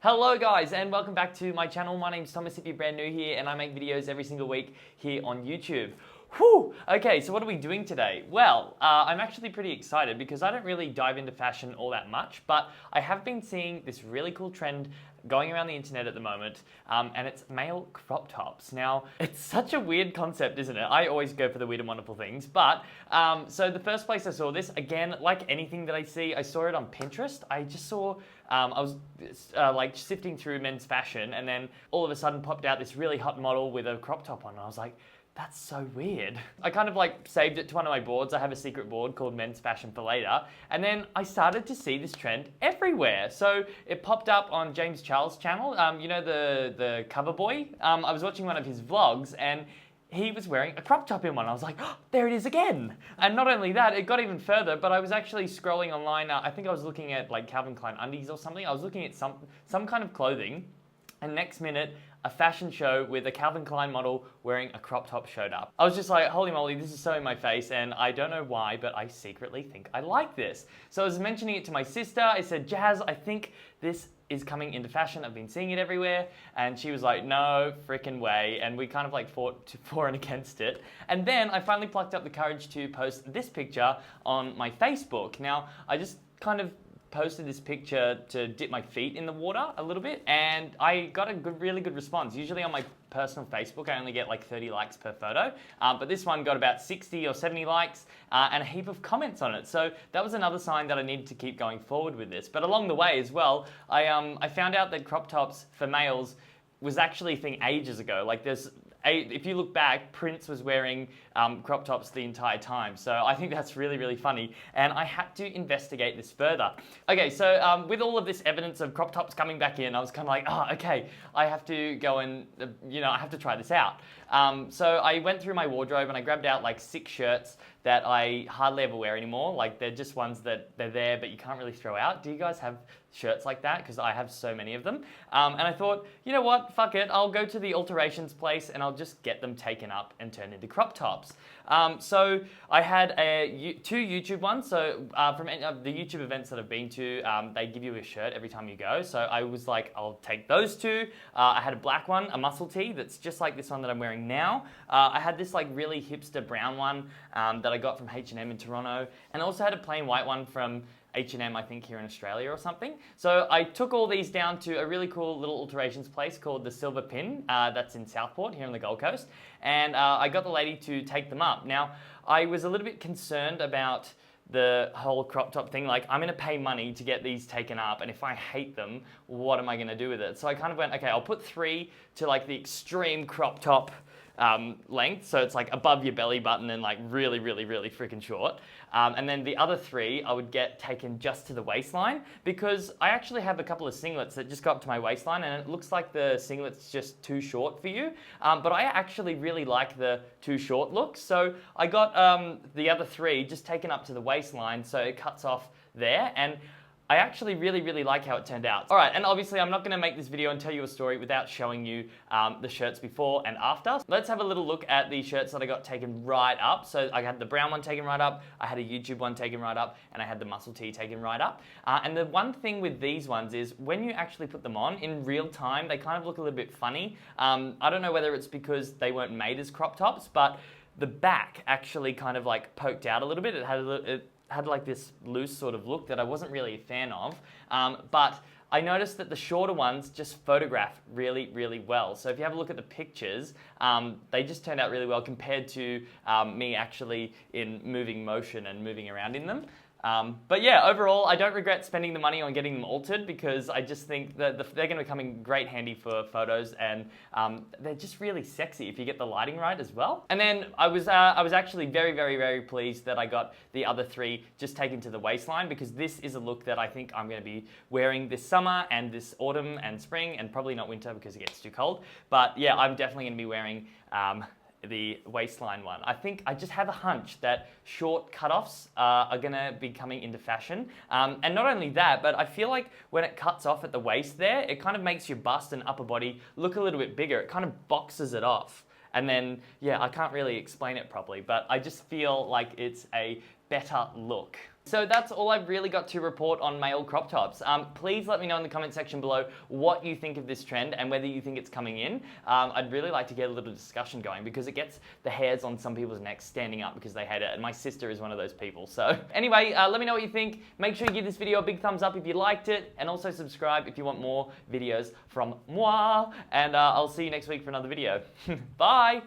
Hello guys and welcome back to my channel. My name's Thomas if you're brand new here and I make videos every single week here on YouTube. Whew! Okay, so what are we doing today? Well, I'm actually pretty excited because I don't really dive into fashion all that much, but I have been seeing this really cool trend going around the internet at the moment, and it's male crop tops. Now, it's such a weird concept, isn't it? I always go for the weird and wonderful things, but so the first place I saw this, again, like anything that I see, I saw it on Pinterest. I just saw, I was like sifting through men's fashion, and then all of a sudden popped out this really hot model with a crop top on, and I was like, that's so weird. I kind of like saved it to one of my boards. I have a secret board called Men's Fashion for Later. And then I started to see this trend everywhere. So it popped up on James Charles' channel, you know, the cover boy. I was watching one of his vlogs and he was wearing a crop top in one. I was like, oh, there it is again. And not only that, it got even further, but I was actually scrolling online. I think I was looking at like Calvin Klein undies or something. I was looking at some kind of clothing, and next minute, a fashion show with a Calvin Klein model wearing a crop top showed up. I was just like, holy moly, this is so in my face, and I don't know why, but I secretly think I like this. So I was mentioning it to my sister. I said, Jazz, I think this is coming into fashion. I've been seeing it everywhere. And she was like, no freaking way. And we kind of like fought for and against it. And then I finally plucked up the courage to post this picture on my Facebook. Now, I just kind of posted this picture to dip my feet in the water a little bit, and I got a really good response. Usually on my personal Facebook, I only get like 30 likes per photo, but this one got about 60 or 70 likes and a heap of comments on it. So that was another sign that I needed to keep going forward with this. But along the way as well, I found out that crop tops for males was actually a thing ages ago. Like if you look back, Prince was wearing crop tops the entire time. So I think that's really, really funny. And I had to investigate this further. Okay, so with all of this evidence of crop tops coming back in, I was kind of like, oh, okay, I have to go and, I have to try this out. So I went through my wardrobe and I grabbed out like 6 shirts that I hardly ever wear anymore. Like they're just ones that they're there, but you can't really throw out. Do you guys have shirts like that? Because I have so many of them. And I thought, you know what, fuck it. I'll go to the Alterations place and I'll just get them taken up and turned into crop tops. So I had 2 YouTube ones. So from the YouTube events that I've been to, they give you a shirt every time you go. So I was like, I'll take those 2. I had a black one, a muscle tee that's just like this one that I'm wearing now. I had this like really hipster brown one that I got from H&M in Toronto. And I also had a plain white one from H&M, I think, here in Australia or something. So I took all these down to a really cool little alterations place called the Silver Pin, that's in Southport here on the Gold Coast. And I got the lady to take them up. Now, I was a little bit concerned about the whole crop top thing. Like, I'm gonna pay money to get these taken up, and if I hate them, what am I gonna do with it? So I kind of went, okay, I'll put 3 to like the extreme crop top length, so it's like above your belly button and like really, really, really freaking short. And then the other 3 I would get taken just to the waistline, because I actually have a couple of singlets that just go up to my waistline and it looks like the singlet's just too short for you. But I actually really like the too short look, so I got the other 3 just taken up to the waistline so it cuts off there, and I actually really, really like how it turned out. All right, and obviously I'm not going to make this video and tell you a story without showing you the shirts before and after. Let's have a little look at the shirts that I got taken right up. So I had the brown one taken right up, I had a YouTube one taken right up, and I had the muscle tee taken right up. And the one thing with these ones is when you actually put them on in real time, they kind of look a little bit funny. I don't know whether it's because they weren't made as crop tops, but the back actually kind of like poked out a little bit. It had like this loose sort of look that I wasn't really a fan of, but I noticed that the shorter ones just photograph really, really well. So if you have a look at the pictures, they just turned out really well compared to me actually in moving motion and moving around in them. But yeah, overall, I don't regret spending the money on getting them altered, because I just think that they're going to come in great handy for photos, and they're just really sexy if you get the lighting right as well. And then I was actually very, very, very pleased that I got the other 3 just taken to the waistline, because this is a look that I think I'm going to be wearing this summer and this autumn and spring, and probably not winter because it gets too cold. But yeah, I'm definitely going to be wearing the waistline one. I think I just have a hunch that short cutoffs are gonna be coming into fashion. And not only that, but I feel like when it cuts off at the waist there, it kind of makes your bust and upper body look a little bit bigger. It kind of boxes it off. And then, yeah, I can't really explain it properly, but I just feel like it's a better look. So that's all I've really got to report on male crop tops. Please let me know in the comment section below what you think of this trend and whether you think it's coming in. I'd really like to get a little discussion going because it gets the hairs on some people's necks standing up because they hate it, and my sister is one of those people. So anyway, let me know what you think. Make sure you give this video a big thumbs up if you liked it, and also subscribe if you want more videos from moi, and I'll see you next week for another video. Bye!